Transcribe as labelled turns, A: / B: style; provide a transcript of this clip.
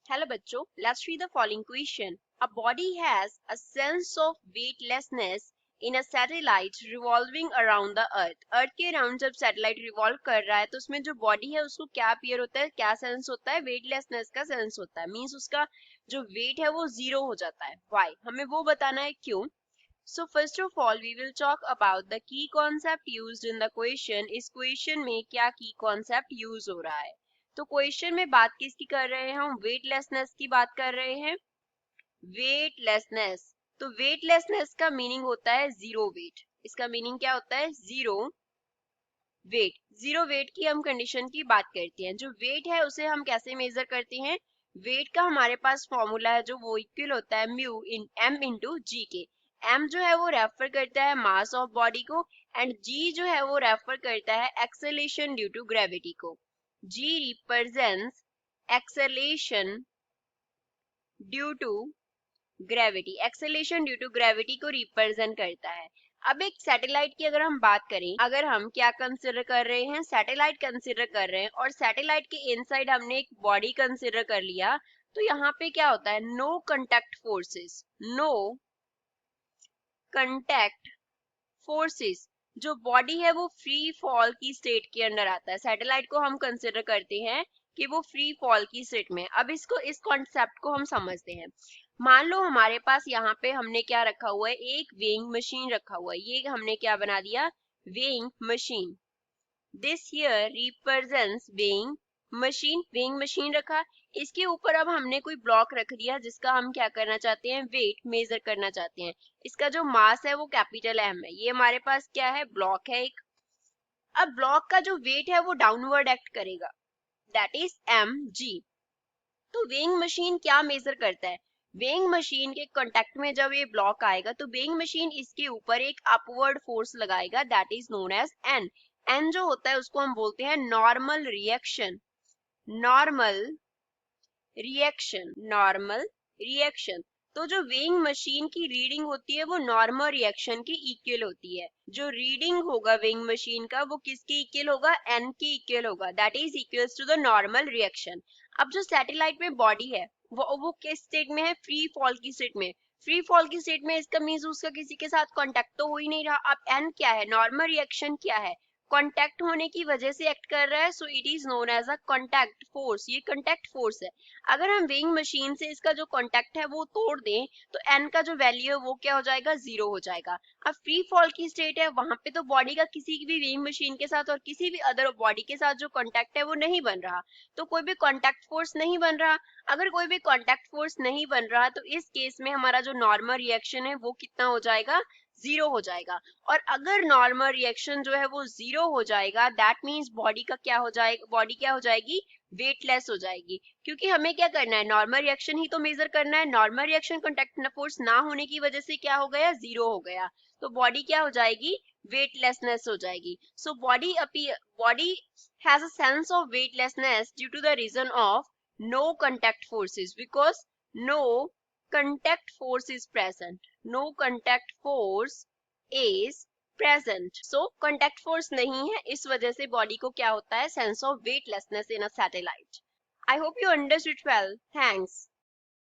A: Hello बच्चों, let's read the following question. A body has a sense of weightlessness in a satellite revolving around the earth. अर्थ के around जब satellite revolve कर रहा है तो उसमें जो बॉडी है उसको क्या अपीयर होता है, क्या सेंस होता है, वेटलेसनेस का सेंस होता है. मींस उसका जो वेट है वो जीरो हो जाता है. व्हाई, हमें वो बताना है क्यों. So first of all we will talk about the key concept used in the question. इस क्वेश्चन में क्या की कॉन्सेप्ट यूज हो रहा है. तो क्वेश्चन में बात किसकी कर रहे हैं, हम वेटलेसनेस की बात कर रहे हैं. वेटलेसनेस, तो वेटलेसनेस का मीनिंग होता है जीरो वेट. इसका मीनिंग क्या होता है, जीरो वेट. जीरो वेट की हम कंडीशन की बात करते हैं. जो वेट है उसे हम कैसे मेजर करते हैं, वेट का हमारे पास फॉर्मूला है जो वो इक्वल होता है म्यू इन एम इंटू जी के. एम जो है वो रेफर करता है मास ऑफ बॉडी को एंड जी जो है वो रेफर करता है एक्सेलेरेशन ड्यू टू ग्रेविटी को. G represents acceleration due to gravity. Acceleration due to gravity को represent करता है. अब एक सैटेलाइट की अगर हम बात करें, अगर हम क्या कंसिडर कर रहे हैं, सैटेलाइट कंसिडर कर रहे हैं और सैटेलाइट के इनसाइड हमने एक बॉडी कंसिडर कर लिया, तो यहाँ पे क्या होता है, no contact forces. No contact forces, जो बॉडी है वो फ्री फॉल की स्टेट के अंदर आता है. सैटेलाइट को हम कंसिडर करते हैं कि वो फ्री फॉल की स्टेट में. अब इसको, इस कॉन्सेप्ट को हम समझते हैं. मान लो हमारे पास यहाँ पे हमने क्या रखा हुआ है, एक वेइंग मशीन रखा हुआ है. ये हमने क्या बना दिया, weighing machine. This here represents weighing machine. Weighing machine रखा, इसके ऊपर अब हमने कोई ब्लॉक रख दिया जिसका हम क्या करना चाहते हैं, वेट मेजर करना चाहते हैं. इसका जो मास है वो कैपिटल एम है. ये हमारे पास क्या है, ब्लॉक है एक. अब ब्लॉक का जो वेट है वो डाउनवर्ड एक्ट करेगा, दैट इज एम जी. तो वेइंग मशीन क्या मेजर करता है, वेइंग मशीन के कांटेक्ट में जब ये ब्लॉक आएगा तो वेइंग मशीन इसके ऊपर एक अपवर्ड फोर्स लगाएगा, that is known as N. N जो होता है उसको हम बोलते हैं normal reaction. Normal reaction, normal reaction. तो जो वेइंग मशीन की रीडिंग होती है वो नॉर्मल रिएक्शन की इक्वल होती है. जो रीडिंग होगा वेइंग मशीन का वो किसके इक्वल होगा, एन की इक्वल होगा, that is equals to the normal reaction. अब जो सैटेलाइट में बॉडी है वो किस स्टेट में है, फ्री फॉल की स्टेट में. फ्री फॉल की स्टेट में इसका मीन्स उसका किसी के साथ कांटेक्ट तो हो ही नहीं रहा. अब एन क्या है, नॉर्मल रिएक्शन क्या है, कांटेक्ट होने की वजह से एक्ट कर रहा है. So it is known as a contact force. ये कांटेक्ट फोर्स है. अगर हम वेइंग मशीन से इसका जो कांटेक्ट है वो तोड़ दें तो एन का जो वैल्यू है वो क्या हो जाएगा, जीरो हो जाएगा. अब फ्री फॉल की स्टेट है, वहां पे तो बॉडी का किसी भी वेइंग मशीन के साथ और किसी भी अदर बॉडी के साथ जो कांटेक्ट है वो नहीं बन रहा, तो कोई भी कांटेक्ट फोर्स नहीं बन रहा. अगर कोई भी कांटेक्ट फोर्स नहीं बन रहा तो इस केस में हमारा जो नॉर्मल रिएक्शन है वो कितना हो जाएगा, जीरो हो जाएगा. और अगर नॉर्मल रिएक्शन जो है वो जीरो हो जाएगा, दैट मीन्स बॉडी का क्या हो जाएगा, बॉडी क्या हो जाएगी, वेटलेस हो जाएगी. क्योंकि हमें क्या करना है, नॉर्मल रिएक्शन ही तो मेजर करना है. नॉर्मल रिएक्शन कांटेक्ट फोर्स ना होने की वजह से क्या हो गया, जीरो हो गया. तो बॉडी क्या हो जाएगी, वेटलेसनेस हो जाएगी. So body has a sense of weightlessness due to the reason of no contact forces, because no contact force is present. No contact force is present. So contact force नहीं है, इस वजह से बॉडी को क्या होता है, sense of weightlessness in a satellite. I hope you understood well. Thanks.